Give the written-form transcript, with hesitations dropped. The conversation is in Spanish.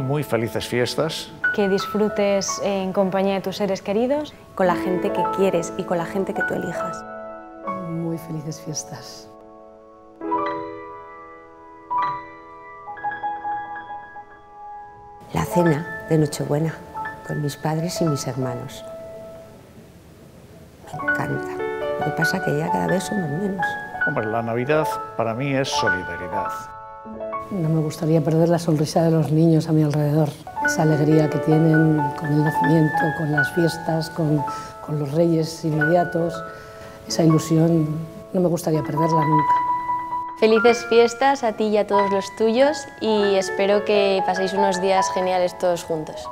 muy felices fiestas. Que disfrutes en compañía de tus seres queridos. Con la gente que quieres y con la gente que tú elijas. Muy felices fiestas. La cena de Nochebuena con mis padres y mis hermanos. Me encanta. Lo que pasa es que ya cada vez somos menos. Hombre, la Navidad para mí es solidaridad. No me gustaría perder la sonrisa de los niños a mi alrededor. Esa alegría que tienen con el nacimiento, con las fiestas, con los reyes inmediatos. Esa ilusión no me gustaría perderla nunca. Felices fiestas a ti y a todos los tuyos y espero que paséis unos días geniales todos juntos.